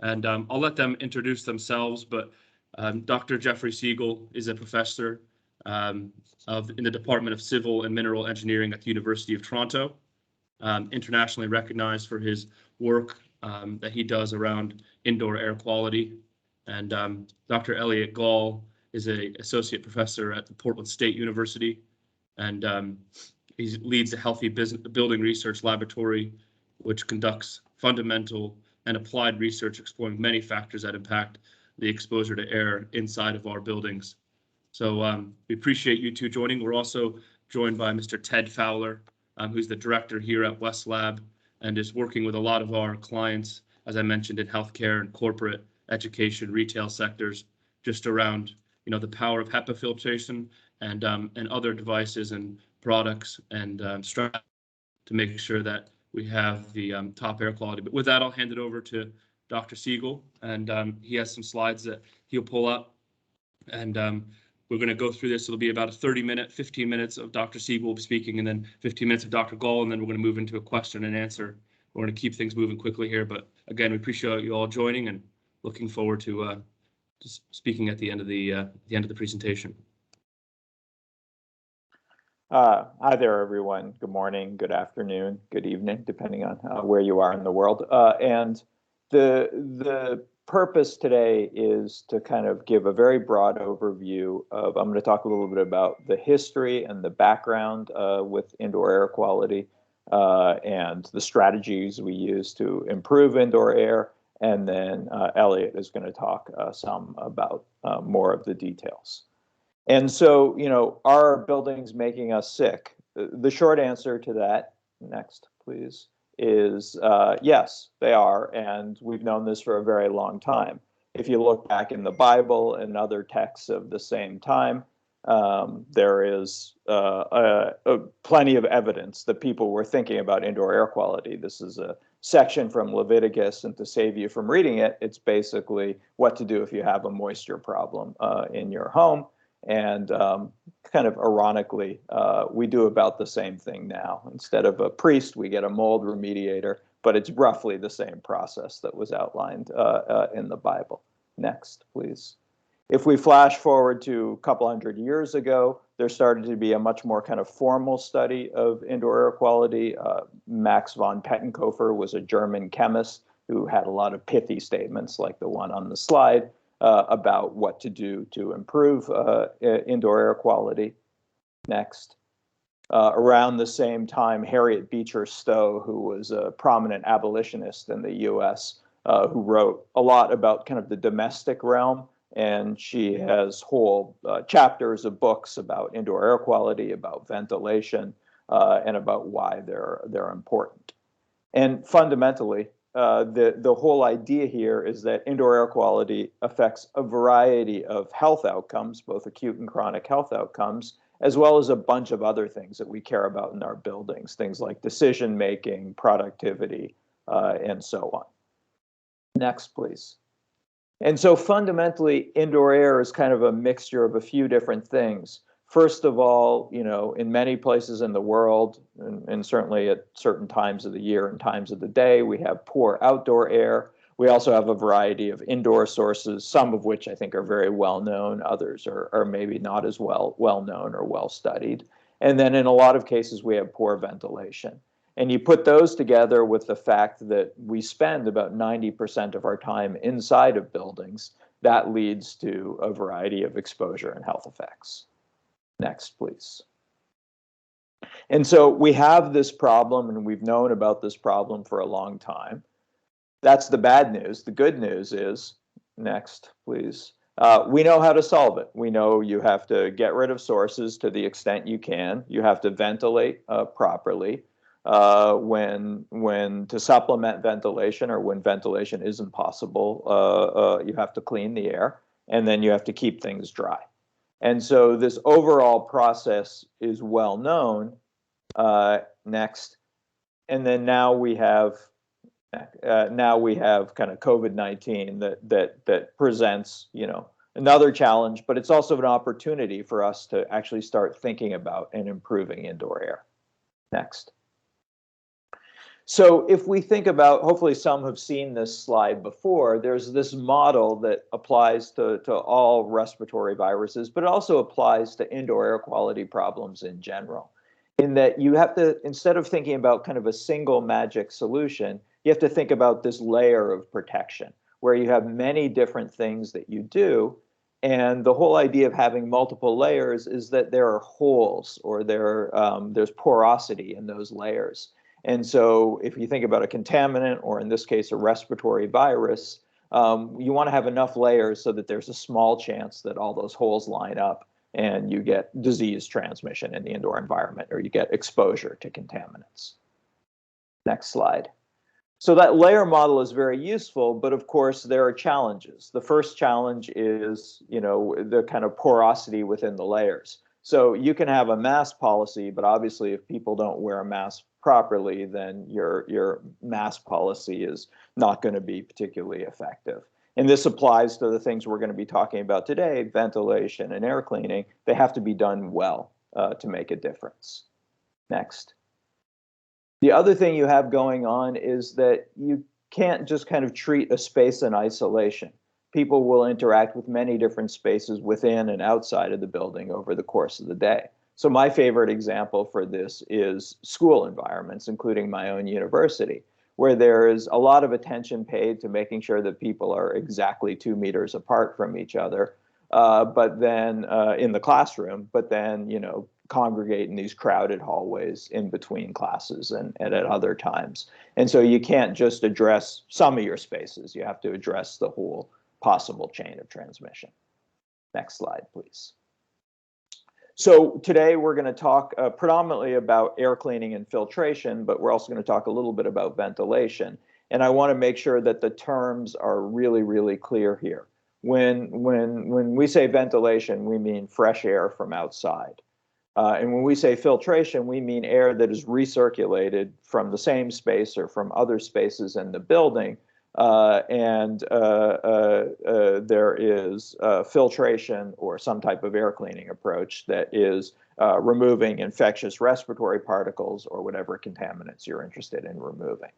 And I'll let them introduce themselves, but Dr. Jeffrey Siegel is a professor in the Department of Civil and Mineral Engineering at the University of Toronto, internationally recognized for his work that he does around indoor air quality. And Dr. Elliot Gall is an associate professor at the Portland State University, and he leads the Healthy Building Research Laboratory, which conducts fundamental and applied research exploring many factors that impact the exposure to air inside of our buildings. So we appreciate you two joining. We're also joined by Mr. Ted Fowler, who's the director here at West Lab and is working with a lot of our clients, as I mentioned, in healthcare and corporate, education, retail sectors, just around the power of HEPA filtration and other devices and products and strategies to make sure that we have the top air quality. But with that, I'll hand it over to Dr. Siegel, and he has some slides that he'll pull up, and we're going to go through this. It'll be about a 15 minutes of Dr. Siegel speaking, and then 15 minutes of Dr. Gall, and then we're going to move into a question and answer. We're going to keep things moving quickly here, but again, we appreciate you all joining and looking forward to speaking at the end of the presentation. Hi there, everyone. Good morning, good afternoon, good evening, depending on where you are in the world. And the purpose today is to kind of give a very broad overview of, I'm going to talk a little bit about the history and the background with indoor air quality and the strategies we use to improve indoor air. And then Elliot is going to talk some about more of the details. And so, are buildings making us sick? The short answer to that, next, please, is yes, they are. And we've known this for a very long time. If you look back in the Bible and other texts of the same time, there is plenty of evidence that people were thinking about indoor air quality. This is a section from Leviticus, and to save you from reading it, it's basically what to do if you have a moisture problem in your home. And kind of ironically, we do about the same thing now. Instead of a priest, we get a mold remediator, but it's roughly the same process that was outlined in the Bible. Next, please. If we flash forward to a couple hundred years ago, there started to be a much more kind of formal study of indoor air quality. Max von Pettenkofer was a German chemist who had a lot of pithy statements like the one on the slide. About what to do to improve indoor air quality. Next. Around the same time, Harriet Beecher Stowe, who was a prominent abolitionist in the US, who wrote a lot about kind of the domestic realm, and she has whole chapters of books about indoor air quality, about ventilation, and about why they're important. And fundamentally, the whole idea here is that indoor air quality affects a variety of health outcomes, both acute and chronic health outcomes, as well as a bunch of other things that we care about in our buildings, things like decision making, productivity, and so on. Next, please. And so fundamentally, indoor air is kind of a mixture of a few different things. First of all, in many places in the world, and certainly at certain times of the year and times of the day, we have poor outdoor air. We also have a variety of indoor sources, some of which I think are very well known. Others are maybe not as well known or well studied. And then in a lot of cases, we have poor ventilation. And you put those together with the fact that we spend about 90% of our time inside of buildings, that leads to a variety of exposure and health effects. Next, please. And so we have this problem, and we've known about this problem for a long time. That's the bad news. The good news is, next, please. We know how to solve it. We know you have to get rid of sources to the extent you can. You have to ventilate properly. When to supplement ventilation or when ventilation isn't possible, you have to clean the air, and then you have to keep things dry. And so this overall process is well known. Next, and then now we have kind of COVID-19 that presents another challenge, but it's also an opportunity for us to actually start thinking about and improving indoor air. Next. So if we think about, hopefully some have seen this slide before, there's this model that applies to all respiratory viruses, but it also applies to indoor air quality problems in general. In that you have to, instead of thinking about kind of a single magic solution, you have to think about this layer of protection where you have many different things that you do. And the whole idea of having multiple layers is that there are holes or there's porosity in those layers. And so if you think about a contaminant, or in this case, a respiratory virus, you want to have enough layers so that there's a small chance that all those holes line up and you get disease transmission in the indoor environment, or you get exposure to contaminants. Next slide. So that layer model is very useful, but of course there are challenges. The first challenge is, the kind of porosity within the layers. So you can have a mask policy, but obviously if people don't wear a mask properly, then your mask policy is not going to be particularly effective. And this applies to the things we're going to be talking about today, ventilation and air cleaning. They have to be done well to make a difference. Next. The other thing you have going on is that you can't just kind of treat a space in isolation. People will interact with many different spaces within and outside of the building over the course of the day. So my favorite example for this is school environments, including my own university, where there is a lot of attention paid to making sure that people are exactly 2 meters apart from each other, but then in the classroom, but then, congregate in these crowded hallways in between classes and at other times. And so you can't just address some of your spaces. You have to address the whole possible chain of transmission. Next slide, please. So today we're going to talk predominantly about air cleaning and filtration, but we're also going to talk a little bit about ventilation. And I want to make sure that the terms are really, really clear here. When we say ventilation, we mean fresh air from outside. And when we say filtration, we mean air that is recirculated from the same space or from other spaces in the building. There is filtration or some type of air cleaning approach that is removing infectious respiratory particles or whatever contaminants you're interested in removing.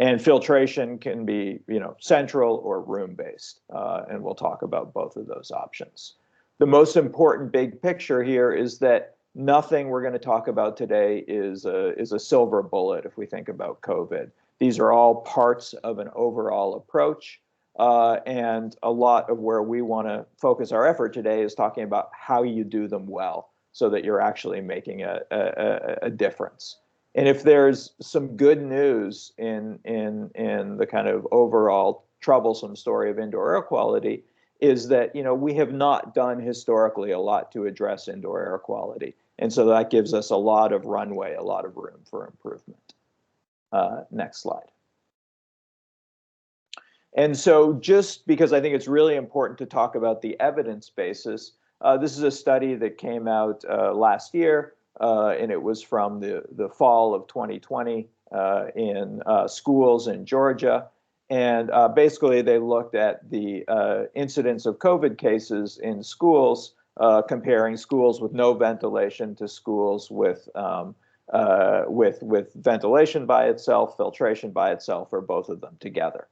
And filtration can be, central or room-based, and we'll talk about both of those options. The most important big picture here is that nothing we're going to talk about today is a silver bullet if we think about COVID. These are all parts of an overall approach, and a lot of where we want to focus our effort today is talking about how you do them well so that you're actually making a difference. And if there's some good news in the kind of overall troublesome story of indoor air quality, is that we have not done historically a lot to address indoor air quality. And so that gives us a lot of runway, a lot of room for improvement. Next slide. And so just because I think it's really important to talk about the evidence basis, this is a study that came out last year, and it was from the fall of 2020 in schools in Georgia. And basically, they looked at the incidence of COVID cases in schools, comparing schools with no ventilation to schools with ventilation by itself, filtration by itself, or both of them together.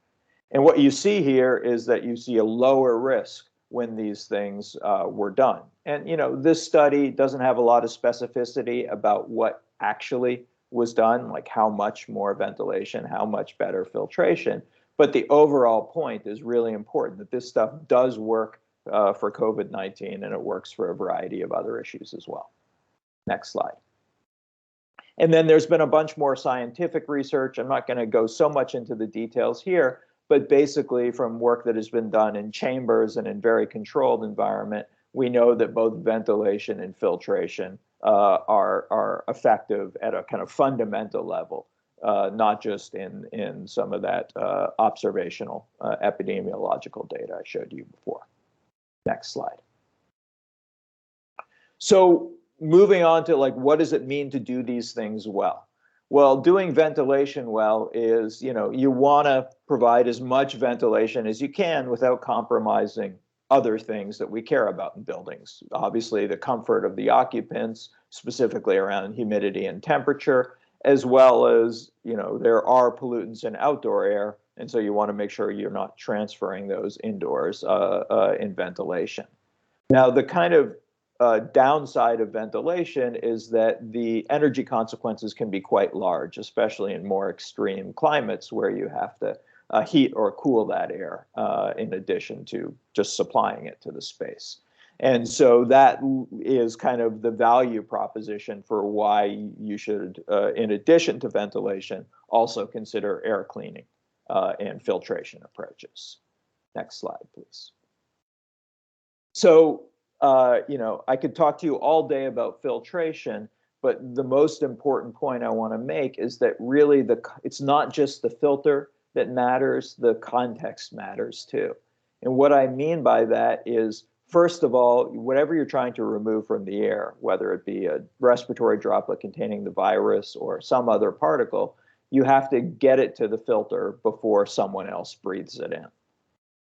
And what you see here is that you see a lower risk when these things were done. And this study doesn't have a lot of specificity about what actually was done, like how much more ventilation, how much better filtration. But the overall point is really important, that this stuff does work for COVID-19, and it works for a variety of other issues as well. Next slide. And then there's been a bunch more scientific research. I'm not going to go so much into the details here, but basically from work that has been done in chambers and in very controlled environment, we know that both ventilation and filtration are effective at a kind of fundamental level, not just in some of that observational epidemiological data I showed you before. Next slide. So moving on to what does it mean to do these things well? Well, doing ventilation well is, you want to provide as much ventilation as you can without compromising other things that we care about in buildings. Obviously, the comfort of the occupants, specifically around humidity and temperature, as well as, there are pollutants in outdoor air, and so you want to make sure you're not transferring those indoors in ventilation. Now, the kind of downside of ventilation is that the energy consequences can be quite large, especially in more extreme climates where you have to heat or cool that air in addition to just supplying it to the space. And so that is kind of the value proposition for why you should, in addition to ventilation, also consider air cleaning and filtration approaches. Next slide, please. So, I could talk to you all day about filtration, but the most important point I want to make is that really it's not just the filter that matters, the context matters too. And what I mean by that is, first of all, whatever you're trying to remove from the air, whether it be a respiratory droplet containing the virus or some other particle, you have to get it to the filter before someone else breathes it in.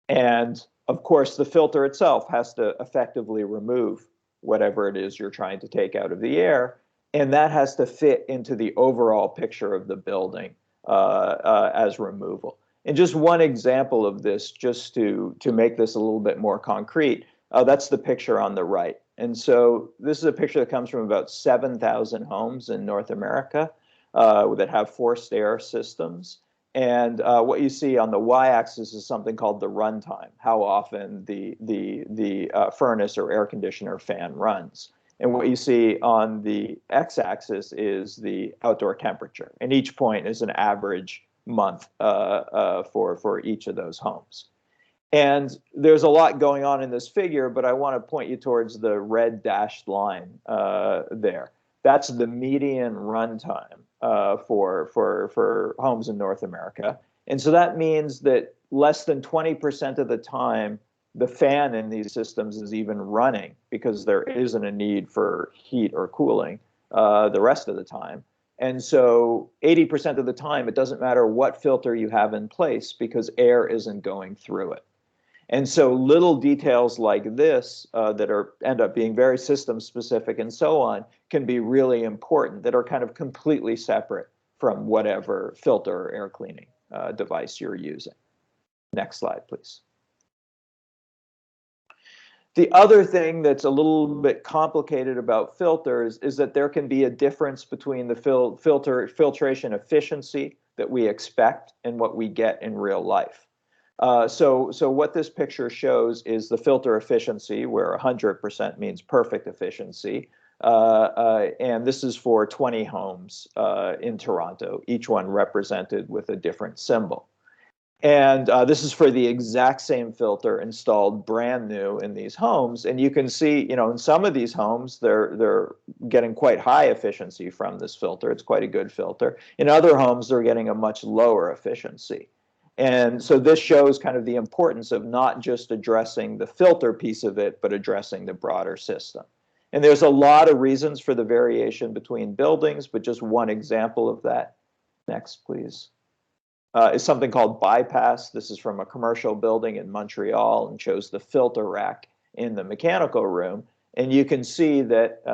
And of course, the filter itself has to effectively remove whatever it is you're trying to take out of the air, and that has to fit into the overall picture of the building as removal. And just one example of this, just to make this a little bit more concrete, that's the picture on the right. And so this is a picture that comes from about 7,000 homes in North America that have forced air systems. And what you see on the y-axis is something called the runtime, how often the furnace or air conditioner fan runs. And what you see on the x-axis is the outdoor temperature. And each point is an average month for each of those homes. And there's a lot going on in this figure, but I want to point you towards the red dashed line there. That's the median runtime for homes in North America. And so that means that less than 20% of the time, the fan in these systems is even running because there isn't a need for heat or cooling the rest of the time. And so 80% of the time, it doesn't matter what filter you have in place because air isn't going through it. And so little details like this that end up being very system specific and so on can be really important, that are kind of completely separate from whatever filter or air cleaning device you're using. Next slide, please. The other thing that's a little bit complicated about filters is that there can be a difference between the filtration efficiency that we expect and what we get in real life. So what this picture shows is the filter efficiency, where 100% means perfect efficiency. And this is for 20 homes in Toronto, each one represented with a different symbol. And this is for the exact same filter installed brand new in these homes. And you can see, in some of these homes, they're getting quite high efficiency from this filter. It's quite a good filter. In other homes, they're getting a much lower efficiency. And so this shows kind of the importance of not just addressing the filter piece of it, but addressing the broader system. And there's a lot of reasons for the variation between buildings, but just one example of that. Next, please. Is something called bypass. This is from a commercial building in Montreal and shows the filter rack in the mechanical room. And you can see that,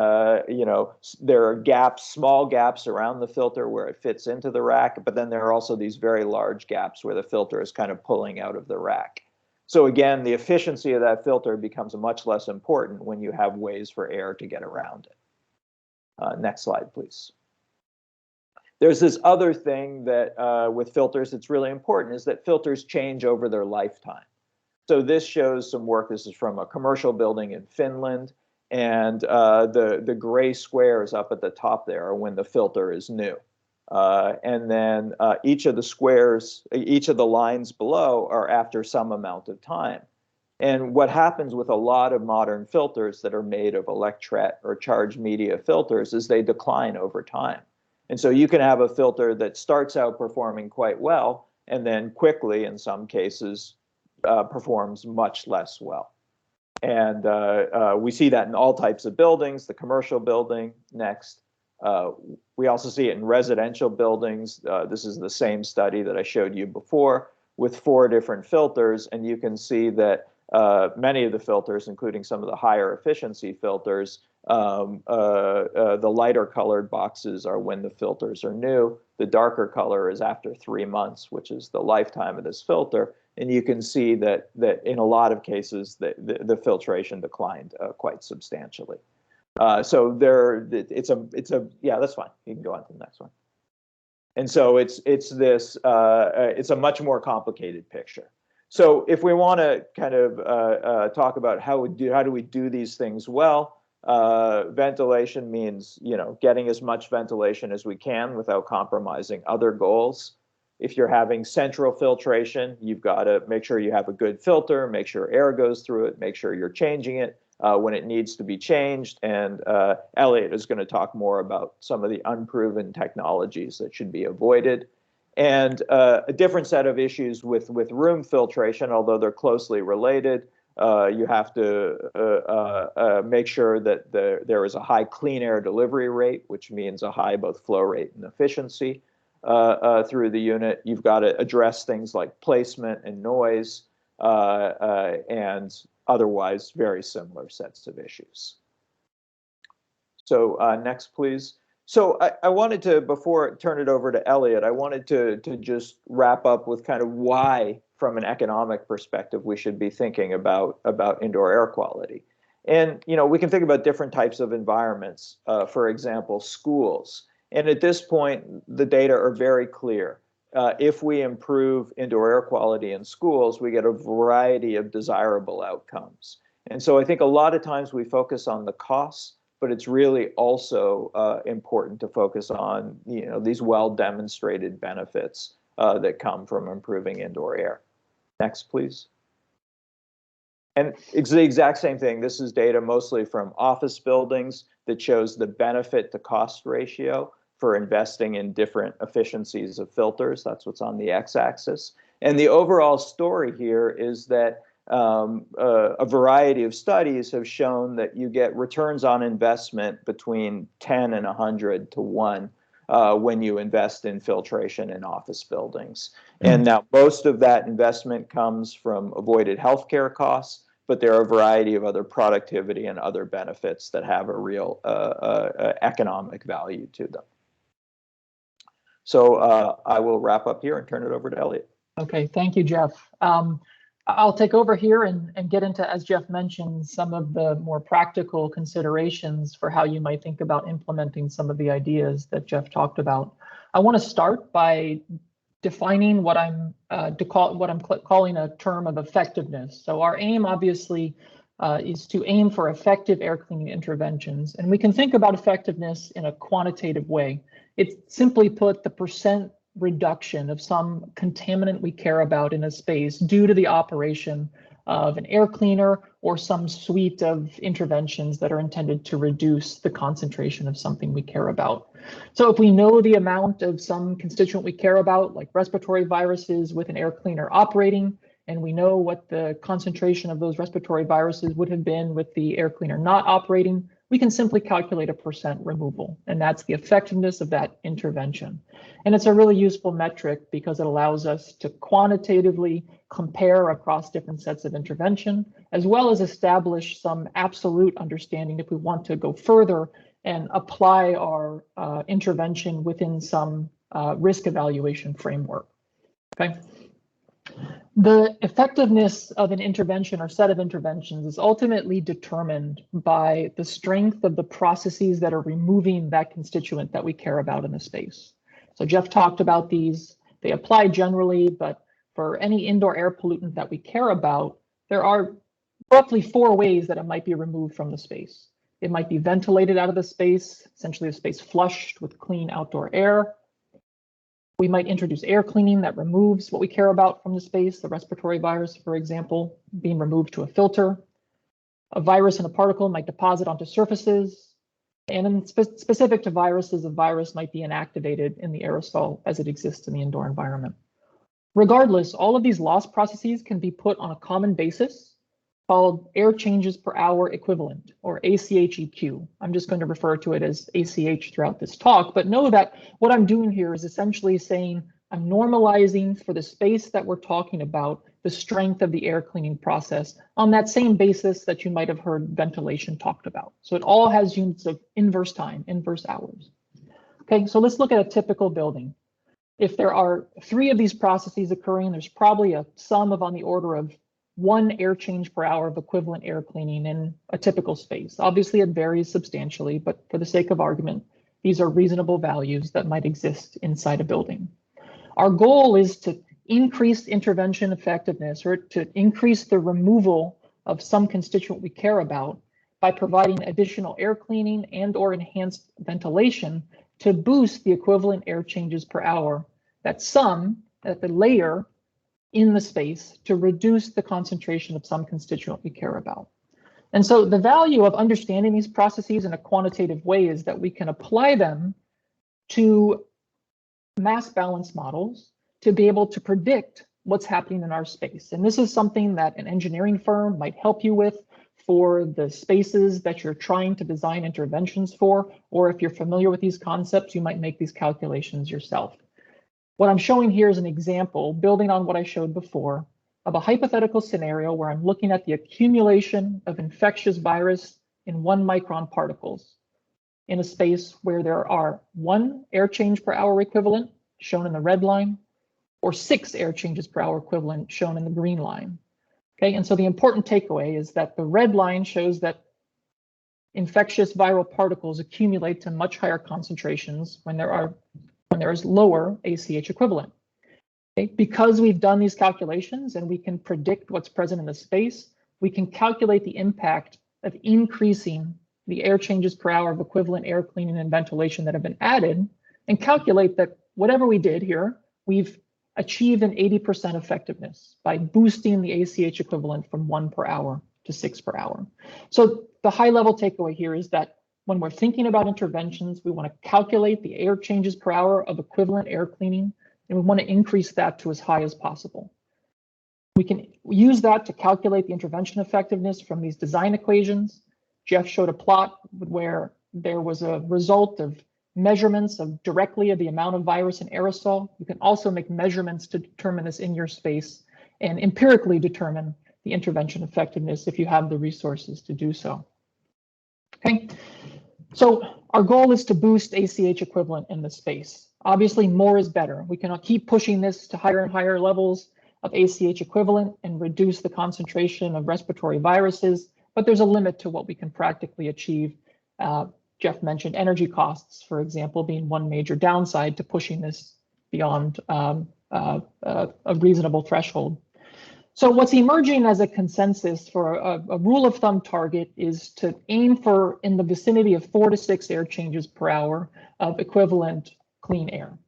there are gaps, small gaps around the filter where it fits into the rack, but then there are also these very large gaps where the filter is kind of pulling out of the rack. So again, the efficiency of that filter becomes much less important when you have ways for air to get around it. Next slide, please. There's this other thing that with filters that's really important, is that filters change over their lifetime. So this shows some work. This is from a commercial building in Finland. And the gray squares up at the top there are when the filter is new. And then each of the squares, each of the lines below are after some amount of time. And what happens with a lot of modern filters that are made of electret or charged media filters is they decline over time. And so you can have a filter that starts out performing quite well and then quickly, in some cases, performs much less well. And we see that in all types of buildings, the commercial building, next. We also see it in residential buildings. This is the same study that I showed you before with 4 different filters. And you can see that many of the filters, including some of the higher efficiency filters, the lighter colored boxes are when the filters are new. The darker color is after 3 months, which is the lifetime of this filter. And you can see that in a lot of cases, the filtration declined quite substantially. So yeah, that's fine. You can go on to the next one. And so it's a much more complicated picture. So if we want to kind of talk about how do we do these things well, ventilation means, getting as much ventilation as we can without compromising other goals. If you're having central filtration, you've got to make sure you have a good filter, make sure air goes through it, make sure you're changing it when it needs to be changed. And Elliot is going to talk more about some of the unproven technologies that should be avoided. And a different set of issues with room filtration, although they're closely related. You have to make sure that there is a high clean air delivery rate, which means a high both flow rate and efficiency through the unit. You've got to address things like placement and noise and otherwise very similar sets of issues. So next, please. So I wanted to, before I turn it over to Elliot, I wanted to just wrap up with kind of why, from an economic perspective, we should be thinking about indoor air quality. And we can think about different types of environments, for example, schools. And at this point, the data are very clear. If we improve indoor air quality in schools, we get a variety of desirable outcomes. And so I think a lot of times we focus on the costs, but it's really also important to focus on these well-demonstrated benefits that come from improving indoor air. Next, please. And it's the exact same thing. This is data mostly from office buildings that shows the benefit to cost ratio for investing in different efficiencies of filters. That's what's on the x-axis. And the overall story here is that a variety of studies have shown that you get returns on investment between 10 and 100 to 1 when you invest in filtration in office buildings. And now most of that investment comes from avoided healthcare costs, but there are a variety of other productivity and other benefits that have a real economic value to them. So I will wrap up here and turn it over to Elliot. Okay, thank you, Jeff. I'll take over here and get into, as Jeff mentioned, some of the more practical considerations for how you might think about implementing some of the ideas that Jeff talked about. I want to start by defining what I'm calling a term of effectiveness. So our aim, obviously, is to aim for effective air cleaning interventions, and we can think about effectiveness in a quantitative way. It's simply put the percent reduction of some contaminant we care about in a space due to the operation of an air cleaner or some suite of interventions that are intended to reduce the concentration of something we care about. So if we know the amount of some constituent we care about, like respiratory viruses with an air cleaner operating, and we know what the concentration of those respiratory viruses would have been with the air cleaner not operating, we can simply calculate a percent removal, and that's the effectiveness of that intervention. And it's a really useful metric because it allows us to quantitatively compare across different sets of intervention, as well as establish some absolute understanding if we want to go further and apply our intervention within some risk evaluation framework. Okay. The effectiveness of an intervention or set of interventions is ultimately determined by the strength of the processes that are removing that constituent that we care about in the space. So Jeff talked about these. They apply generally, but for any indoor air pollutant that we care about, there are roughly 4 ways that it might be removed from the space. It might be ventilated out of the space, essentially the space flushed with clean outdoor air. We might introduce air cleaning that removes what we care about from the space, the respiratory virus, for example, being removed to a filter. A virus and a particle might deposit onto surfaces. And in specific to viruses, a virus might be inactivated in the aerosol as it exists in the indoor environment. Regardless, all of these loss processes can be put on a common basis called air changes per hour equivalent, or ACH-EQ. I'm just going to refer to it as ACH throughout this talk, but know that what I'm doing here is essentially saying I'm normalizing for the space that we're talking about the strength of the air cleaning process on that same basis that you might have heard ventilation talked about. So it all has units of inverse time, inverse hours. Okay, so let's look at a typical building. If there are 3 of these processes occurring, there's probably a sum of on the order of 1 air change per hour of equivalent air cleaning in a typical space. Obviously, it varies substantially, but for the sake of argument, these are reasonable values that might exist inside a building. Our goal is to increase intervention effectiveness or to increase the removal of some constituent we care about by providing additional air cleaning and/or enhanced ventilation to boost the equivalent air changes per hour, that the layer in the space to reduce the concentration of some constituent we care about. And so the value of understanding these processes in a quantitative way is that we can apply them to mass balance models to be able to predict what's happening in our space. And this is something that an engineering firm might help you with for the spaces that you're trying to design interventions for, or if you're familiar with these concepts, you might make these calculations yourself. What I'm showing here is an example, building on what I showed before, of a hypothetical scenario where I'm looking at the accumulation of infectious virus in 1 micron particles in a space where there are 1 air change per hour equivalent, shown in the red line, or 6 air changes per hour equivalent, shown in the green line. Okay, and so the important takeaway is that the red line shows that infectious viral particles accumulate to much higher concentrations when there is lower ACH equivalent. Okay, because we've done these calculations and we can predict what's present in the space, we can calculate the impact of increasing the air changes per hour of equivalent air cleaning and ventilation that have been added, and calculate that whatever we did here, we've achieved an 80% effectiveness by boosting the ACH equivalent from 1 per hour to 6 per hour. So the high level takeaway here is that when we're thinking about interventions, we want to calculate the air changes per hour of equivalent air cleaning, and we want to increase that to as high as possible. We can use that to calculate the intervention effectiveness from these design equations. Jeff showed a plot where there was a result of measurements of directly of the amount of virus in aerosol. You can also make measurements to determine this in your space and empirically determine the intervention effectiveness if you have the resources to do so. Okay, so our goal is to boost ACH equivalent in the space. Obviously, more is better. We can keep pushing this to higher and higher levels of ACH equivalent and reduce the concentration of respiratory viruses, but there's a limit to what we can practically achieve. Jeff mentioned energy costs, for example, being one major downside to pushing this beyond a reasonable threshold. So what's emerging as a consensus for a rule of thumb target is to aim for in the vicinity of 4 to 6 air changes per hour of equivalent clean air.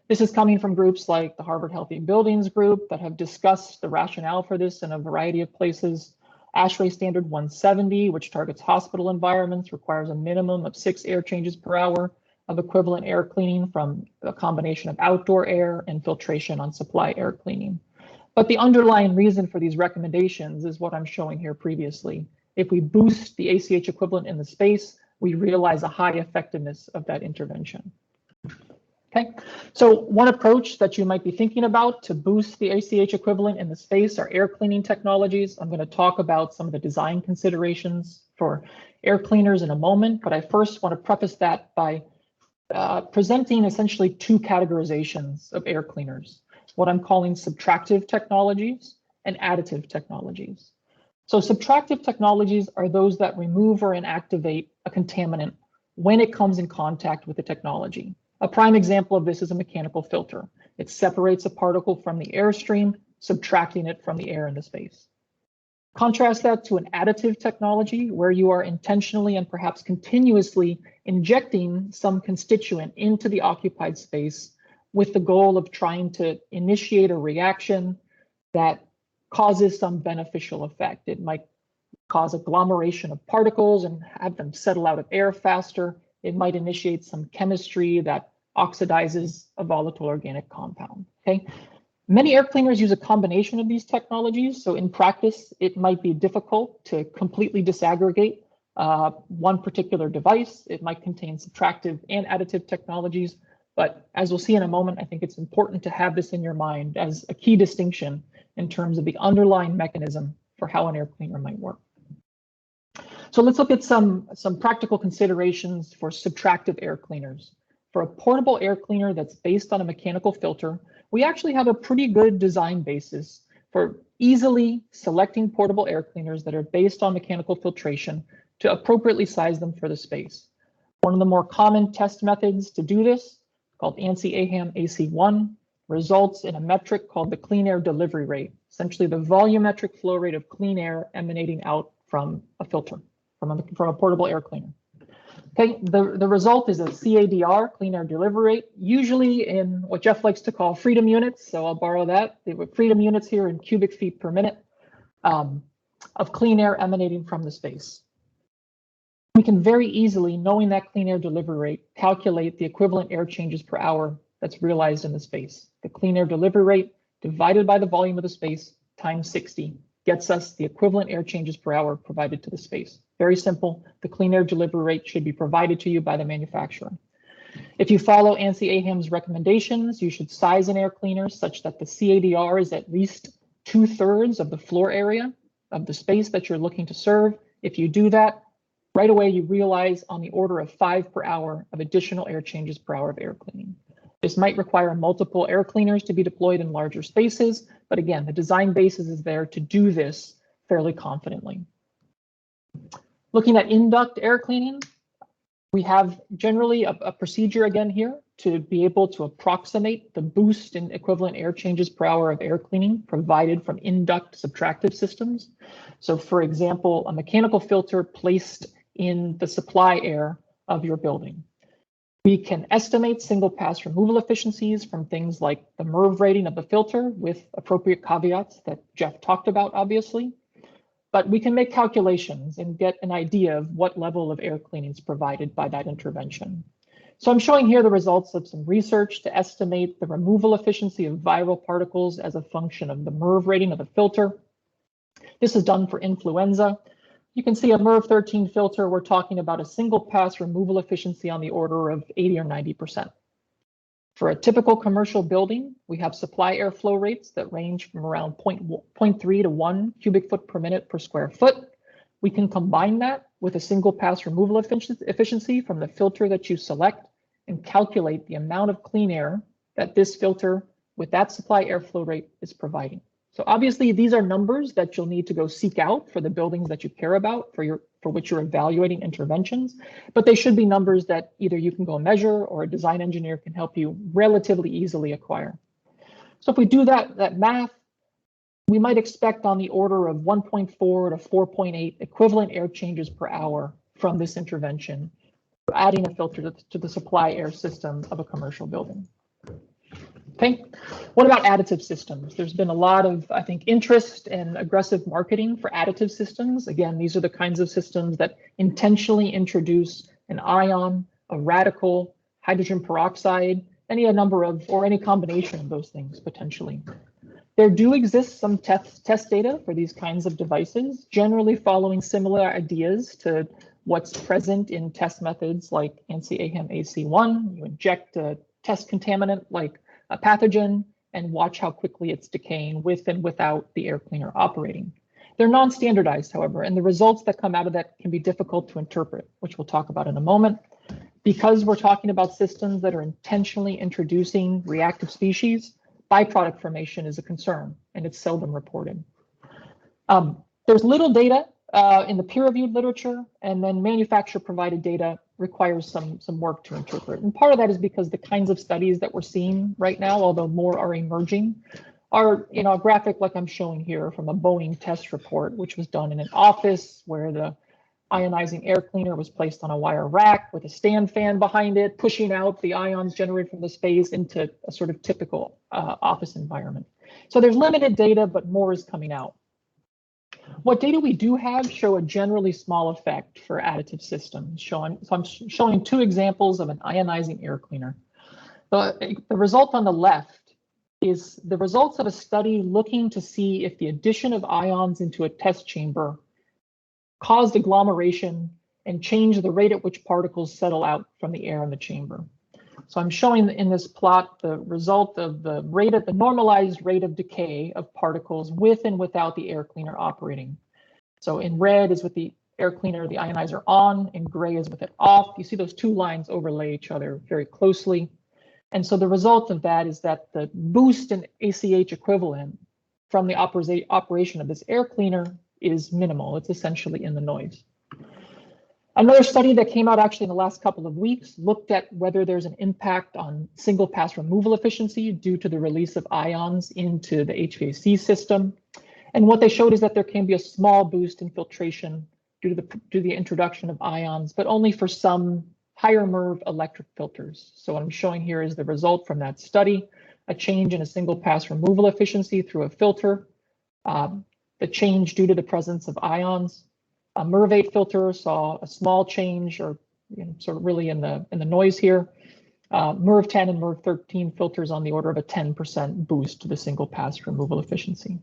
This is coming from groups like the Harvard Healthy Buildings Group that have discussed the rationale for this in a variety of places. ASHRAE Standard 170, which targets hospital environments, requires a minimum of 6 air changes per hour of equivalent air cleaning from a combination of outdoor air and filtration on supply air cleaning. But the underlying reason for these recommendations is what I'm showing here previously. If we boost the ACH equivalent in the space, we realize a high effectiveness of that intervention. Okay, so one approach that you might be thinking about to boost the ACH equivalent in the space are air cleaning technologies. I'm going to talk about some of the design considerations for air cleaners in a moment, but I first want to preface that by presenting essentially 2 categorizations of air cleaners, what I'm calling subtractive technologies and additive technologies. So subtractive technologies are those that remove or inactivate a contaminant when it comes in contact with the technology. A prime example of this is a mechanical filter. It separates a particle from the airstream, subtracting it from the air in the space. Contrast that to an additive technology where you are intentionally and perhaps continuously injecting some constituent into the occupied space with the goal of trying to initiate a reaction that causes some beneficial effect. It might cause agglomeration of particles and have them settle out of air faster. It might initiate some chemistry that oxidizes a volatile organic compound. Okay, many air cleaners use a combination of these technologies. So in practice, it might be difficult to completely disaggregate one particular device. It might contain subtractive and additive technologies. But as we'll see in a moment, I think it's important to have this in your mind as a key distinction in terms of the underlying mechanism for how an air cleaner might work. So let's look at some practical considerations for subtractive air cleaners. For a portable air cleaner that's based on a mechanical filter, we actually have a pretty good design basis for easily selecting portable air cleaners that are based on mechanical filtration to appropriately size them for the space. One of the more common test methods to do this, called ANSI-AHAM AC1, results in a metric called the clean air delivery rate, essentially the volumetric flow rate of clean air emanating out from a filter, from a portable air cleaner. Okay, the result is a CADR, clean air delivery rate, usually in what Jeff likes to call freedom units, so I'll borrow that. They were freedom units here in cubic feet per minute of clean air emanating from the space. We can very easily, knowing that clean air delivery rate, calculate the equivalent air changes per hour that's realized in the space. The clean air delivery rate divided by the volume of the space times 60 gets us the equivalent air changes per hour provided to the space. Very simple. The clean air delivery rate should be provided to you by the manufacturer. If you follow ANSI-AHAM's recommendations, you should size an air cleaner such that the CADR is at least 2/3 of the floor area of the space that you're looking to serve. If you do that, right away you realize on the order of 5 per hour of additional air changes per hour of air cleaning. This might require multiple air cleaners to be deployed in larger spaces, but again, the design basis is there to do this fairly confidently. Looking at induct air cleaning, we have generally a procedure again here to be able to approximate the boost in equivalent air changes per hour of air cleaning provided from induct subtractive systems. So for example, a mechanical filter placed in the supply air of your building. We can estimate single pass removal efficiencies from things like the MERV rating of the filter with appropriate caveats that Jeff talked about, obviously. But we can make calculations and get an idea of what level of air cleaning is provided by that intervention. So I'm showing here the results of some research to estimate the removal efficiency of viral particles as a function of the MERV rating of the filter. This is done for influenza. You can see a MERV 13 filter, we're talking about a single pass removal efficiency on the order of 80 or 90%. For a typical commercial building, we have supply air flow rates that range from around 0.3 to 1 cubic foot per minute per square foot. We can combine that with a single pass removal efficiency from the filter that you select and calculate the amount of clean air that this filter with that supply air flow rate is providing. So obviously these are numbers that you'll need to go seek out for the buildings that you care about, for which you're evaluating interventions, but they should be numbers that either you can go measure or a design engineer can help you relatively easily acquire. So if we do that math, we might expect on the order of 1.4 to 4.8 equivalent air changes per hour from this intervention, adding a filter to the supply air system of a commercial building. Okay, what about additive systems? There's been a lot of, I think, interest and aggressive marketing for additive systems. Again, these are the kinds of systems that intentionally introduce an ion, a radical, hydrogen peroxide, any combination of those things potentially. There do exist some test data for these kinds of devices, generally following similar ideas to what's present in test methods like ANSI-AHAM AC1. You inject a test contaminant like a pathogen and watch how quickly it's decaying with and without the air cleaner operating. They're non-standardized, however, and the results that come out of that can be difficult to interpret, which we'll talk about in a moment. Because we're talking about systems that are intentionally introducing reactive species, byproduct formation is a concern, and it's seldom reported. There's little data in the peer-reviewed literature, and then manufacturer-provided data requires some work to interpret. And part of that is because the kinds of studies that we're seeing right now, although more are emerging, are a graphic like I'm showing here from a Boeing test report, which was done in an office where the ionizing air cleaner was placed on a wire rack with a stand fan behind it, pushing out the ions generated from the space into a sort of typical office environment. So there's limited data, but more is coming out. What data we do have show a generally small effect for additive systems. So I'm showing two examples of an ionizing air cleaner. The result on the left is the results of a study looking to see if the addition of ions into a test chamber caused agglomeration and changed the rate at which particles settle out from the air in the chamber. So I'm showing in this plot the result of the normalized rate of decay of particles with and without the air cleaner operating. So in red is with the air cleaner, the ionizer on, and gray is with it off. You see those two lines overlay each other very closely. And so the result of that is that the boost in ACH equivalent from the operation of this air cleaner is minimal. It's essentially in the noise. Another study that came out actually in the last couple of weeks looked at whether there's an impact on single pass removal efficiency due to the release of ions into the HVAC system. And what they showed is that there can be a small boost in filtration due to the introduction of ions, but only for some higher MERV electric filters. So what I'm showing here is the result from that study, a change in a single pass removal efficiency through a filter, the change due to the presence of ions. A MERV 8 filter saw a small change, or sort of really in the noise here. MERV 10 and MERV 13 filters on the order of a 10% boost to the single pass removal efficiency.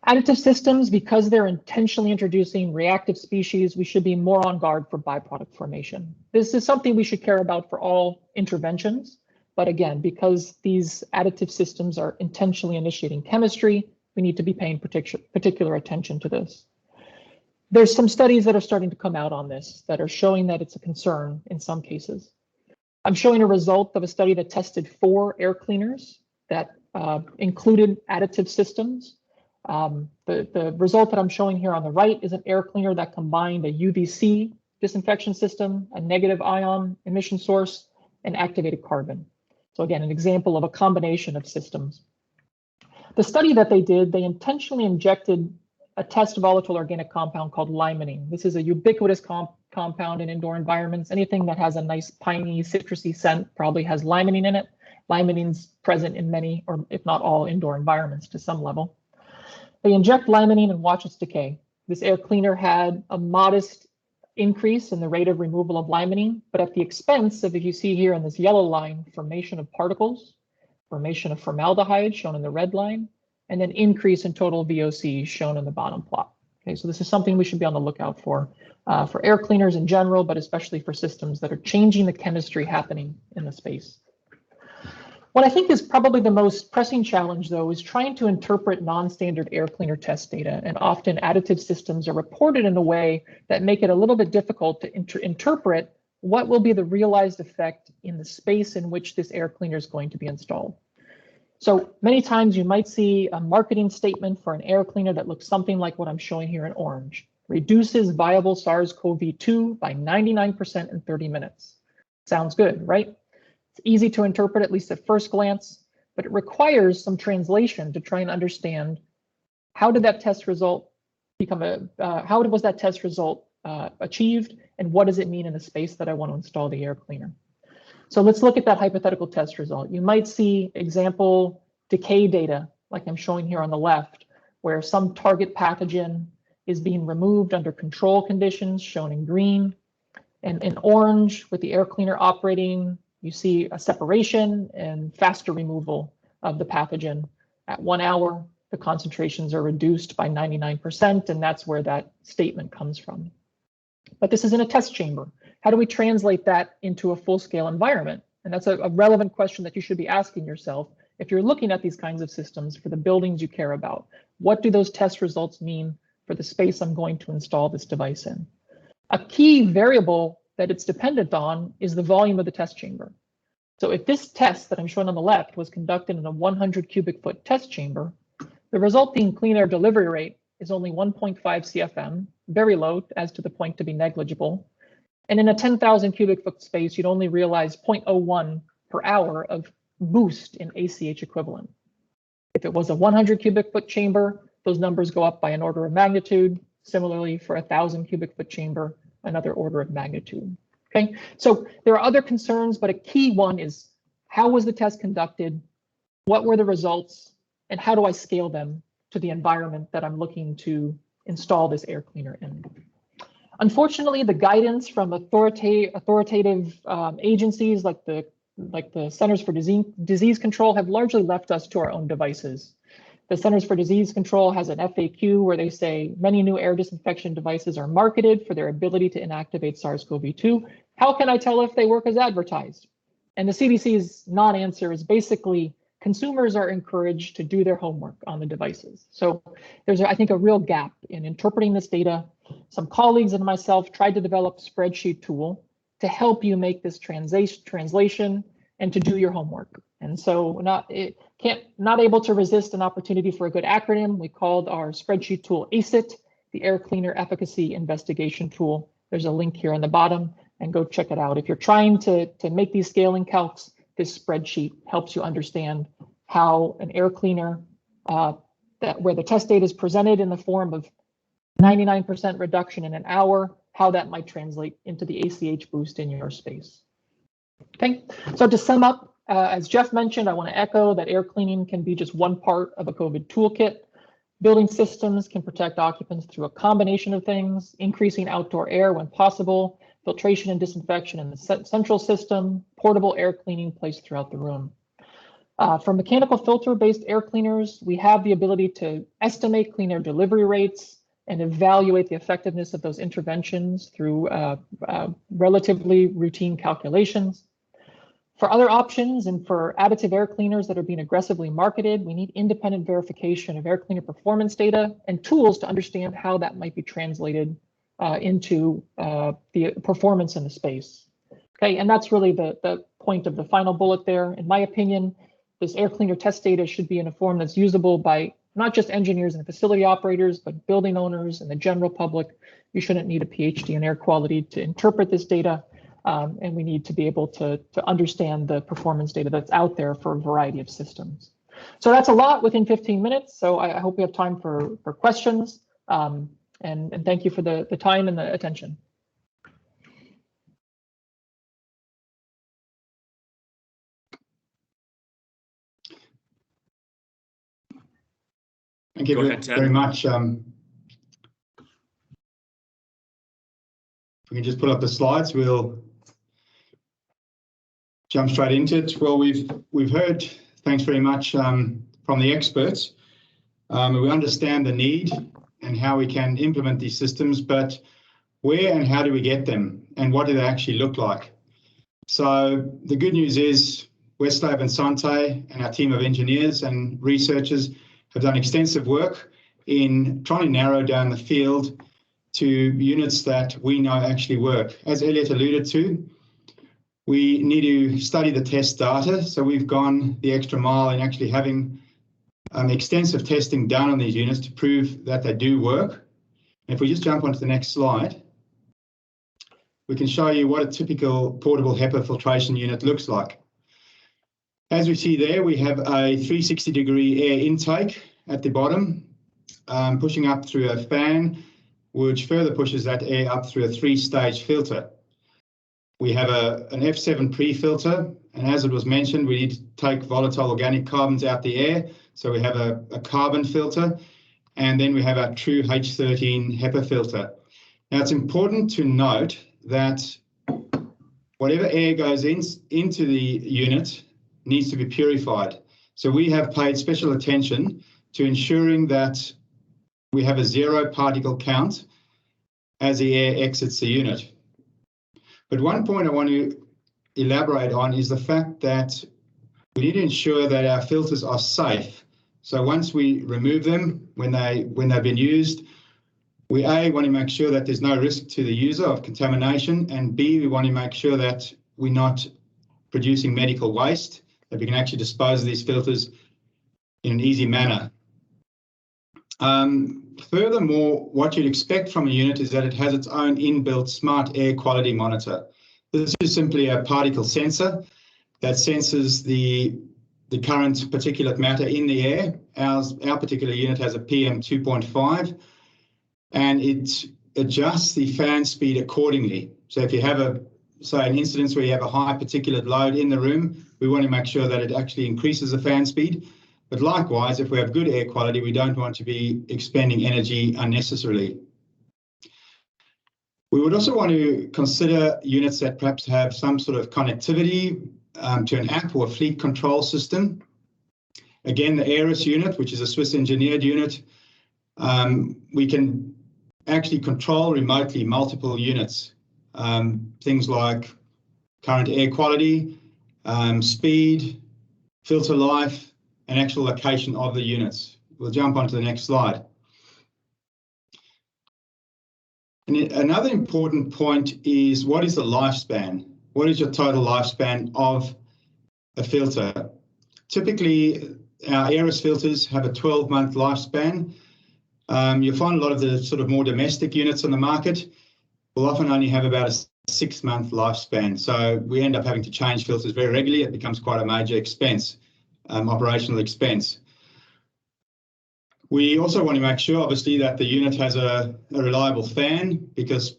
Additive systems, because they're intentionally introducing reactive species, we should be more on guard for byproduct formation. This is something we should care about for all interventions. But again, because these additive systems are intentionally initiating chemistry, we need to be paying particular attention to this. There's some studies that are starting to come out on this that are showing that it's a concern in some cases. I'm showing a result of a study that tested 4 air cleaners that included additive systems. The result that I'm showing here on the right is an air cleaner that combined a UVC disinfection system, a negative ion emission source, and activated carbon. So again, an example of a combination of systems. The study that they did, they intentionally injected a test volatile organic compound called limonene. This is a ubiquitous compound in indoor environments. Anything that has a nice piney, citrusy scent probably has limonene in it. Limonene's present in many, or if not all, indoor environments to some level. They inject limonene and watch its decay. This air cleaner had a modest increase in the rate of removal of limonene, but at the expense of, if you see here in this yellow line, formation of particles, formation of formaldehyde shown in the red line, and then increase in total VOC shown in the bottom plot. Okay, so this is something we should be on the lookout for air cleaners in general, but especially for systems that are changing the chemistry happening in the space. What I think is probably the most pressing challenge, though, is trying to interpret non-standard air cleaner test data, and often additive systems are reported in a way that make it a little bit difficult to interpret what will be the realized effect in the space in which this air cleaner is going to be installed. So many times you might see a marketing statement for an air cleaner that looks something like what I'm showing here in orange. Reduces viable SARS-CoV-2 by 99% in 30 minutes. Sounds good, right? It's easy to interpret, at least at first glance, but it requires some translation to try and understand how did that test result become how was that test result achieved, and what does it mean in the space that I want to install the air cleaner? So let's look at that hypothetical test result. You might see example decay data, like I'm showing here on the left, where some target pathogen is being removed under control conditions, shown in green. And in orange, with the air cleaner operating, you see a separation and faster removal of the pathogen. At 1 hour, the concentrations are reduced by 99%, and that's where that statement comes from. But this is in a test chamber. How do we translate that into a full-scale environment? And that's a relevant question that you should be asking yourself if you're looking at these kinds of systems for the buildings you care about. What do those test results mean for the space I'm going to install this device in? A key variable that it's dependent on is the volume of the test chamber. So if this test that I'm showing on the left was conducted in a 100 cubic foot test chamber, the resulting clean air delivery rate is only 1.5 CFM, very low as to the point to be negligible. And in a 10,000 cubic foot space, you'd only realize 0.01 per hour of boost in ACH equivalent. If it was a 100 cubic foot chamber, those numbers go up by an order of magnitude. Similarly, for a 1,000 cubic foot chamber, another order of magnitude. Okay, so there are other concerns, but a key one is how was the test conducted? What were the results? And how do I scale them to the environment that I'm looking to install this air cleaner in? Unfortunately, the guidance from authoritative agencies like the Centers for Disease Control have largely left us to our own devices. The Centers for Disease Control has an FAQ where they say many new air disinfection devices are marketed for their ability to inactivate SARS-CoV-2. how can I tell if they work as advertised? And the CDC's non-answer is basically consumers are encouraged to do their homework on the devices. So there's, I think, a real gap in interpreting this data. Some colleagues and myself tried to develop a spreadsheet tool to help you make this translation and to do your homework. And so not able to resist an opportunity for a good acronym. We called our spreadsheet tool ACET, the Air Cleaner Efficacy Investigation Tool. There's a link here on the bottom, and go check it out. If you're trying to make these scaling calcs, this spreadsheet helps you understand how an air cleaner, where the test data is presented in the form of 99% reduction in an hour, how that might translate into the ACH boost in your space. Okay, so to sum up, as Jeff mentioned, I want to echo that air cleaning can be just one part of a COVID toolkit. Building systems can protect occupants through a combination of things, increasing outdoor air when possible, filtration and disinfection in the central system, portable air cleaning placed throughout the room. For mechanical filter-based air cleaners, we have the ability to estimate clean air delivery rates and evaluate the effectiveness of those interventions through relatively routine calculations. For other options and for additive air cleaners that are being aggressively marketed, we need independent verification of air cleaner performance data and tools to understand how that might be translated into the performance in the space. Okay, and that's really the point of the final bullet there. In my opinion, this air cleaner test data should be in a form that's usable by not just engineers and facility operators, but building owners and the general public. You shouldn't need a PhD in air quality to interpret this data. And we need to be able to understand the performance data that's out there for a variety of systems. So that's a lot within 15 minutes. So I hope we have time for questions. And thank you for the time and the attention. Thank you very much. If we can just put up the slides, we'll jump straight into it. Well, we've heard, thanks very much, from the experts. We understand the need and how we can implement these systems, but where and how do we get them, and what do they actually look like? So the good news is Westlab and Sante and our team of engineers and researchers have done extensive work in trying to narrow down the field to units that we know actually work. As Elliot alluded to, we need to study the test data. So we've gone the extra mile in actually having extensive testing done on these units to prove that they do work. And if we just jump onto the next slide, we can show you what a typical portable HEPA filtration unit looks like. As we see there, we have a 360-degree air intake at the bottom, pushing up through a fan, which further pushes that air up through a 3-stage filter. We have an F7 pre-filter, and as it was mentioned, we need to take volatile organic carbons out the air. So we have a carbon filter, and then we have our true H13 HEPA filter. Now, it's important to note that whatever air goes into the unit needs to be purified. So we have paid special attention to ensuring that we have a 0 particle count as the air exits the unit. But one point I want to elaborate on is the fact that we need to ensure that our filters are safe. So once we remove them, when they've been used, we A, want to make sure that there's no risk to the user of contamination, and B, we want to make sure that we're not producing medical waste, that we can actually dispose of these filters in an easy manner. Furthermore, what you'd expect from a unit is that it has its own inbuilt smart air quality monitor. This is simply a particle sensor that senses the current particulate matter in the air. Our particular unit has a PM 2.5, and it adjusts the fan speed accordingly. So if you have an incidence where you have a high particulate load in the room, we want to make sure that it actually increases the fan speed. But likewise, if we have good air quality, we don't want to be expending energy unnecessarily. We would also want to consider units that perhaps have some sort of connectivity to an app or a fleet control system. Again, the Aeris unit, which is a Swiss engineered unit, we can actually control remotely multiple units. things like current air quality, speed, filter life, and actual location of the units. We'll jump onto the next slide. And another important point is, what is the lifespan? What is your total lifespan of a filter? Typically, our Aeris filters have a 12-month lifespan. You'll find a lot of the sort of more domestic units on the market will often only have about a 6-month lifespan. So we end up having to change filters very regularly. It becomes quite a major expense, operational expense. We also want to make sure, obviously, that the unit has a reliable fan, because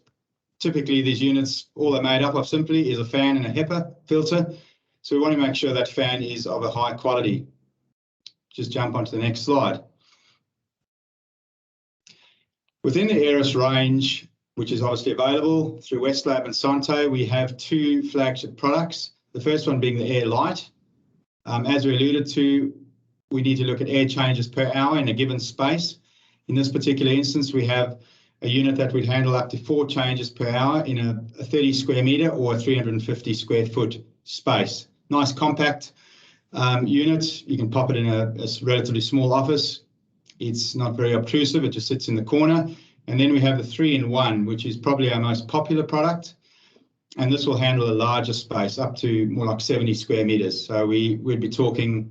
typically these units, all they're made up of simply is a fan and a HEPA filter. So we want to make sure that fan is of a high quality. Just jump onto the next slide. Within the Aeris range, which is obviously available through Westlab and Santé, we have 2 flagship products. The first one being the Air Light. As we alluded to, we need to look at air changes per hour in a given space. In this particular instance, we have a unit that would handle up to 4 changes per hour in a 30 square metre or a 350 square foot space. Nice compact unit. You can pop it in a relatively small office. It's not very obtrusive, it just sits in the corner. And then we have the 3-in-1, which is probably our most popular product. And this will handle a larger space, up to more like 70 square metres. So we'd be talking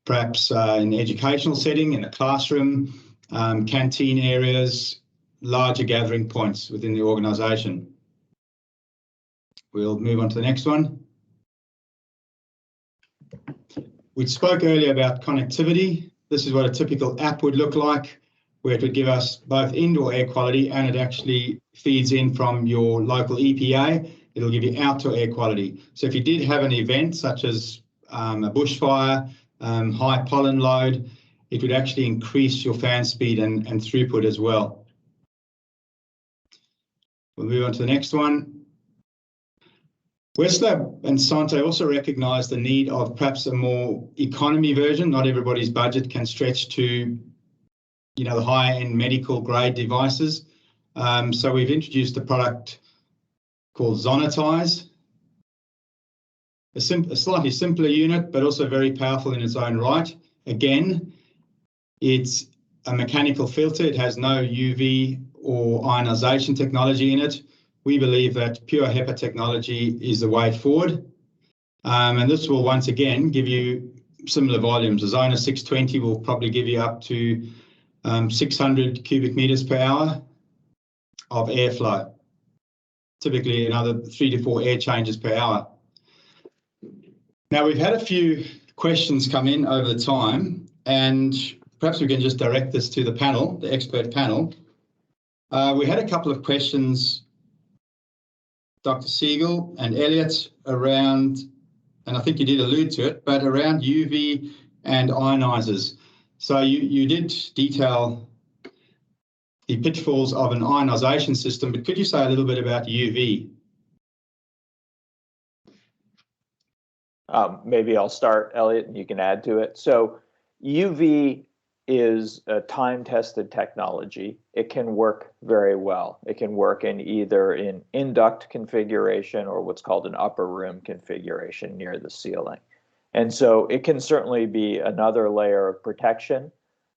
perhaps in an educational setting, in a classroom, canteen areas, larger gathering points within the organisation. We'll move on to the next one. We spoke earlier about connectivity. This is what a typical app would look like, where it would give us both indoor air quality, and it actually feeds in from your local EPA. It'll give you outdoor air quality. So if you did have an event such as a bushfire, high pollen load, it would actually increase your fan speed and throughput as well. We'll move on to the next one. Westlab and Santé also recognise the need of perhaps a more economy version. Not everybody's budget can stretch to, the high-end medical grade devices. So we've introduced a product called Zonitize, a slightly simpler unit, but also very powerful in its own right. Again, it's a mechanical filter. It has no UV or ionization technology in it. We believe that pure HEPA technology is the way forward. And this will once again give you similar volumes. The Zona 620 will probably give you up to 600 cubic meters per hour of airflow. Typically another 3 to 4 air changes per hour. Now, we've had a few questions come in over the time, and perhaps we can just direct this to the panel, the expert panel. We had a couple of questions, Dr. Siegel and Elliot, around, and I think you did allude to it, but around UV and ionizers. So you did detail the pitfalls of an ionization system, but could you say a little bit about UV? Maybe I'll start, Elliot, and you can add to it. So UV is a time-tested technology. It can work very well. It can work in either in induct configuration or what's called an upper room configuration near the ceiling. And so it can certainly be another layer of protection.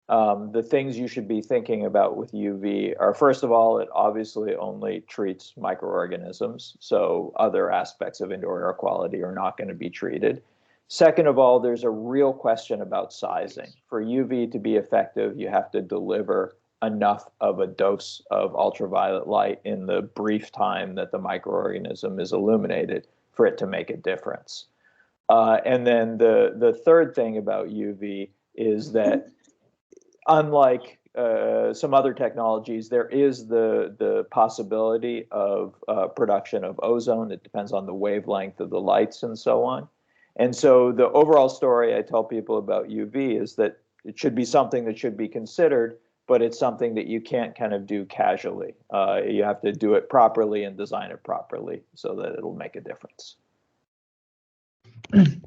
The things you should be thinking about with UV are, first of all, it obviously only treats microorganisms, so other aspects of indoor air quality are not going to be treated. Second of all, there's a real question about sizing. For UV to be effective, you have to deliver enough of a dose of ultraviolet light in the brief time that the microorganism is illuminated for it to make a difference. And then the third thing about UV is that unlike some other technologies, there is the possibility of production of ozone. It depends on the wavelength of the lights and so on. And so the overall story I tell people about UV is that it should be something that should be considered, but it's something that you can't kind of do casually. You have to do it properly and design it properly so that it'll make a difference.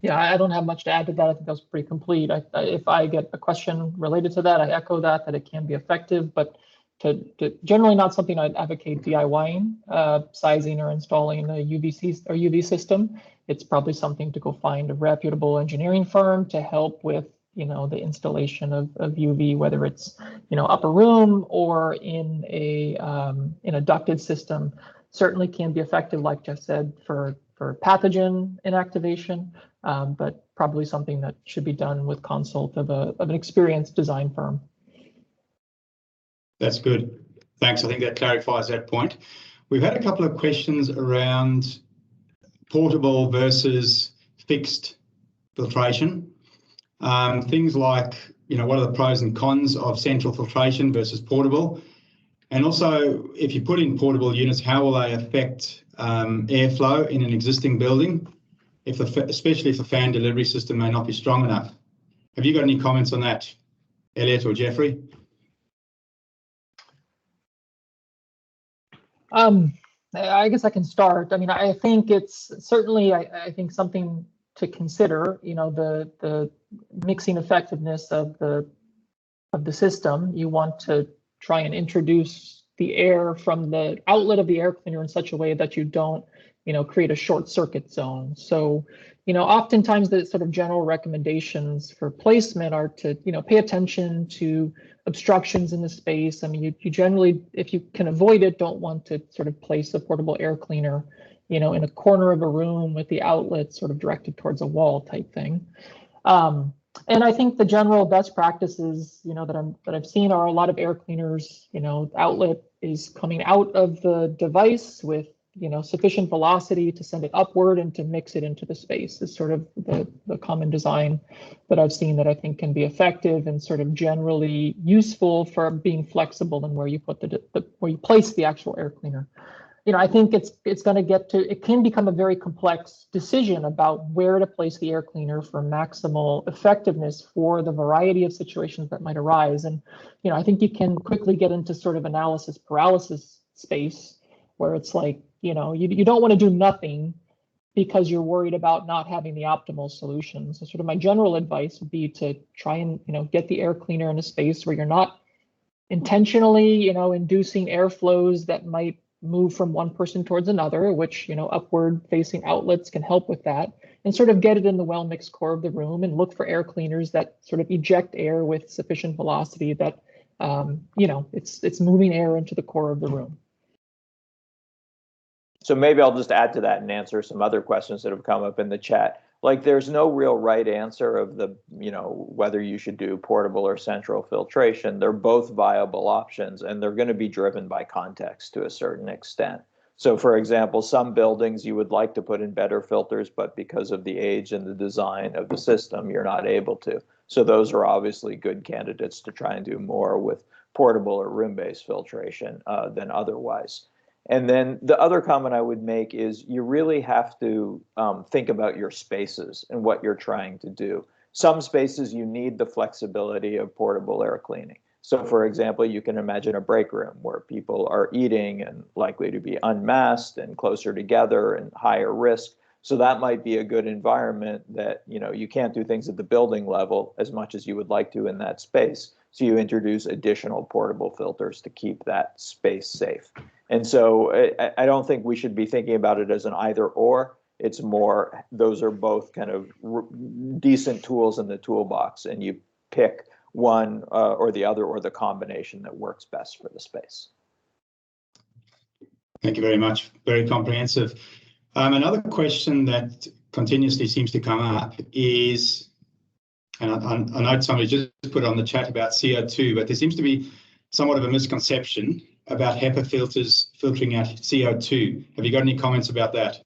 Yeah, I don't have much to add to that. I think that was pretty complete. If I get a question related to that, I echo that it can be effective, but generally not something I'd advocate DIYing, sizing or installing a UVC or UV system. It's probably something to go find a reputable engineering firm to help with, the installation of UV, whether it's, upper room or in a ducted system. Certainly can be effective, like Jeff said, for pathogen inactivation, but probably something that should be done with consult of an experienced design firm. That's good. Thanks. I think that clarifies that point. We've had a couple of questions around portable versus fixed filtration. Things like, what are the pros and cons of central filtration versus portable? And also, if you put in portable units, how will they affect airflow in an existing building, especially if the fan delivery system may not be strong enough? Have you got any comments on that, Elliot or Jeffrey? I guess I can start. I mean, I think it's certainly, I think something to consider, the mixing effectiveness of the system. You want to try and introduce the air from the outlet of the air cleaner in such a way that you don't, create a short circuit zone. So, oftentimes the sort of general recommendations for placement are to, pay attention to obstructions in the space. I mean, you generally, if you can avoid it, don't want to sort of place a portable air cleaner, in a corner of a room with the outlet sort of directed towards a wall type thing. And I think the general best practices, that I've seen are a lot of air cleaners, outlet is coming out of the device with, sufficient velocity to send it upward and to mix it into the space is sort of the common design that I've seen that I think can be effective and sort of generally useful for being flexible in where you put where you place the actual air cleaner. I think it's going to it can become a very complex decision about where to place the air cleaner for maximal effectiveness for the variety of situations that might arise. And, I think you can quickly get into sort of analysis paralysis space where it's like, you don't want to do nothing because you're worried about not having the optimal solution. So sort of my general advice would be to try and, get the air cleaner in a space where you're not intentionally, inducing airflows that might move from one person towards another, which, upward facing outlets can help with that, and sort of get it in the well-mixed core of the room and look for air cleaners that sort of eject air with sufficient velocity that, it's moving air into the core of the room. So maybe I'll just add to that and answer some other questions that have come up in the chat. Like, there's no real right answer of whether you should do portable or central filtration. They're both viable options, and they're going to be driven by context to a certain extent. So, for example, some buildings you would like to put in better filters, but because of the age and the design of the system, you're not able to. So those are obviously good candidates to try and do more with portable or room-based filtration than otherwise. And then the other comment I would make is you really have to think about your spaces and what you're trying to do. Some spaces you need the flexibility of portable air cleaning. So, for example, you can imagine a break room where people are eating and likely to be unmasked and closer together and higher risk. So that might be a good environment that, you can't do things at the building level as much as you would like to in that space. So you introduce additional portable filters to keep that space safe. And so I don't think we should be thinking about it as an either or. It's more, those are both kind of decent tools in the toolbox, and you pick one or the other or the combination that works best for the space. Thank you very much. Very comprehensive. Another question that continuously seems to come up is, and I know somebody just put on the chat about CO2, but there seems to be somewhat of a misconception about HEPA filters filtering out CO2. Have you got any comments about that?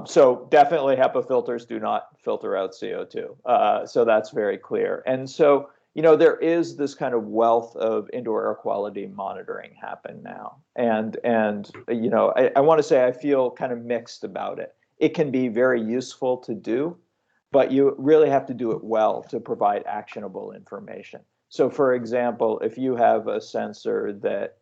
So definitely HEPA filters do not filter out CO2. So that's very clear. And so, there is this kind of wealth of indoor air quality monitoring happen now. And I want to say I feel kind of mixed about it. It can be very useful to do, but you really have to do it well to provide actionable information. So, for example, if you have a sensor that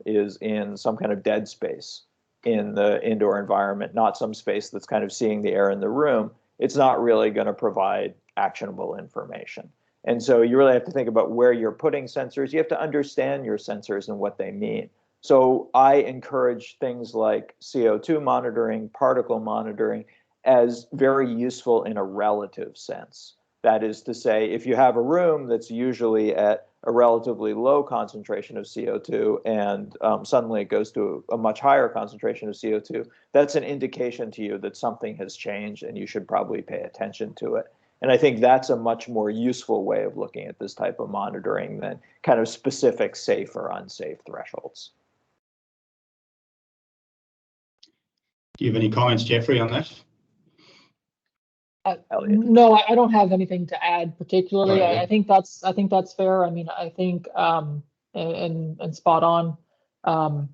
is in some kind of dead space in the indoor environment, not some space that's kind of seeing the air in the room, it's not really going to provide actionable information. And so you really have to think about where you're putting sensors. You have to understand your sensors and what they mean. So I encourage things like CO2 monitoring, particle monitoring as very useful in a relative sense. That is to say, if you have a room that's usually at a relatively low concentration of CO2 and suddenly it goes to a much higher concentration of CO2, that's an indication to you that something has changed and you should probably pay attention to it. And I think that's a much more useful way of looking at this type of monitoring than kind of specific safe or unsafe thresholds. Do you have any comments, Jeffrey, on that? No, I don't have anything to add particularly. Right. I think that's fair. I mean, I think and spot on.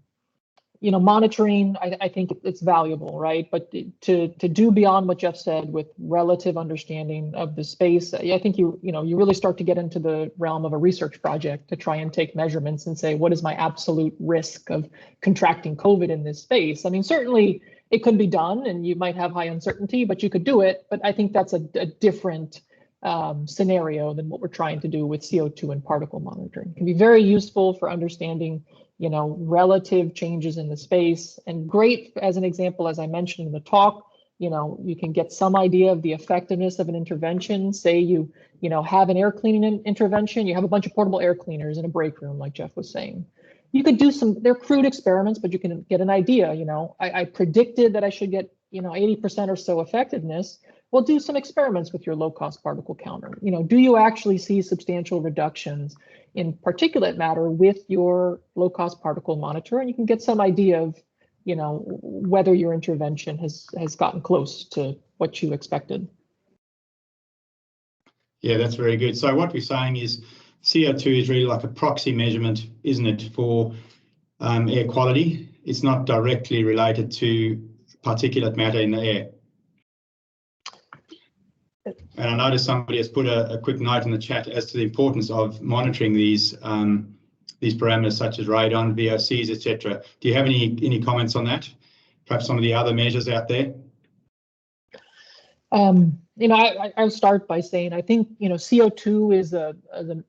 You know, monitoring, I think it's valuable, right? But to do beyond what Jeff said with relative understanding of the space, I think you really start to get into the realm of a research project to try and take measurements and say, what is my absolute risk of contracting COVID in this space? I mean, certainly it could be done and you might have high uncertainty, but you could do it. But I think that's a different scenario than what we're trying to do with CO2 and particle monitoring. It can be very useful for understanding, you know, relative changes in the space, and great as an example, as I mentioned in the talk, you know, you can get some idea of the effectiveness of an intervention. Say you have an air cleaning intervention, you have a bunch of portable air cleaners in a break room, like Jeff was saying. You could do they're crude experiments, but you can get an idea. You know, I predicted that I should get, 80% or so effectiveness. Well, do some experiments with your low-cost particle counter. You know, do you actually see substantial reductions in particulate matter with your low-cost particle monitor? And you can get some idea of, whether your intervention has gotten close to what you expected. Yeah, that's very good. So what we're saying is CO2 is really like a proxy measurement, isn't it, for air quality? It's not directly related to particulate matter in the air. And I noticed somebody has put a quick note in the chat as to the importance of monitoring these parameters such as radon, VOCs, etc. Do you have any comments on that? Perhaps some of the other measures out there? I'll start by saying I think CO2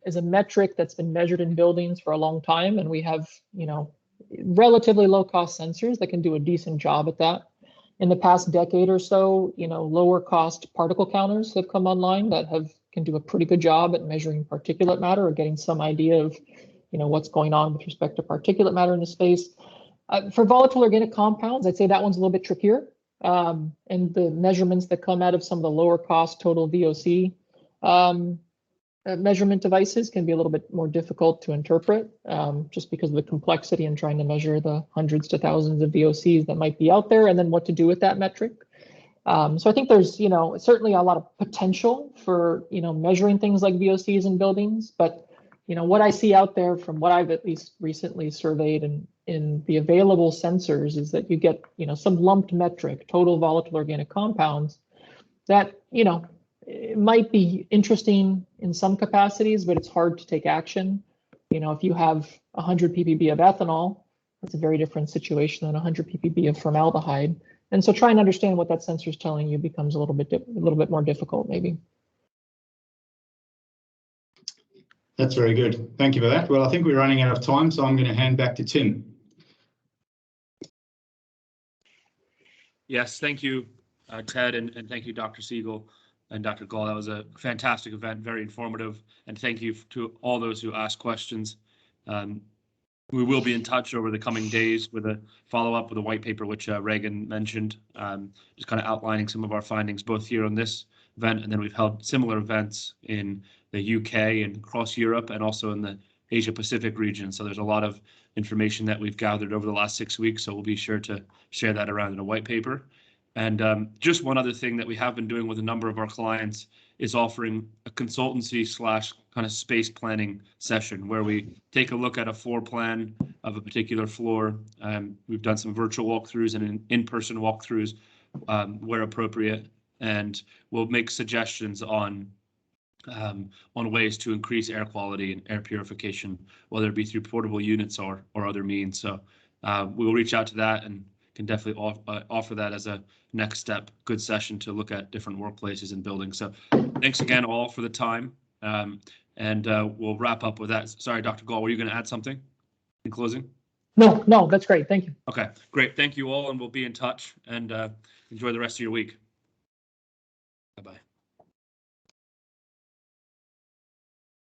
is a metric that's been measured in buildings for a long time, and we have relatively low cost sensors that can do a decent job at that. In the past decade or so, lower cost particle counters have come online that can do a pretty good job at measuring particulate matter or getting some idea of what's going on with respect to particulate matter in the space. For volatile organic compounds, I'd say that one's a little bit trickier. And the measurements that come out of some of the lower cost total VOC measurement devices can be a little bit more difficult to interpret, just because of the complexity in trying to measure the hundreds to thousands of VOCs that might be out there, and then what to do with that metric. So I think there's certainly a lot of potential for measuring things like VOCs in buildings, but what I see out there from what I've at least recently surveyed and in the available sensors is that you get some lumped metric, total volatile organic compounds, that it might be interesting in some capacities, but it's hard to take action. If you have 100 ppb of ethanol, that's a very different situation than 100 ppb of formaldehyde. And so trying to understand what that sensor is telling you becomes a little bit more difficult, maybe. That's very good. Thank you for that. Well, I think we're running out of time, so I'm going to hand back to Tim. Yes, thank you, Ted, and thank you, Dr. Siegel and Dr. Gall. That was a fantastic event, very informative, and thank you to all those who asked questions. We will be in touch over the coming days with a follow-up with a white paper, which Reagan mentioned, just kind of outlining some of our findings, both here on this event, and then we've held similar events in the UK and across Europe, and also in the Asia Pacific region. So there's a lot of information that we've gathered over the last 6 weeks, so we'll be sure to share that around in a white paper. And just one other thing that we have been doing with a number of our clients is offering a consultancy / kind of space planning session where we take a look at a floor plan of a particular floor. We've done some virtual walkthroughs and in-person walkthroughs where appropriate, and we'll make suggestions on ways to increase air quality and air purification, whether it be through portable units or other means. So we will reach out to that and can definitely offer that as a next step, good session to look at different workplaces and buildings. So thanks again all for the time. And we'll wrap up with that. Sorry, Dr. Gall, were you going to add something in closing? No, that's great. Thank you. Okay, great. Thank you all, and we'll be in touch, and enjoy the rest of your week. Bye-bye.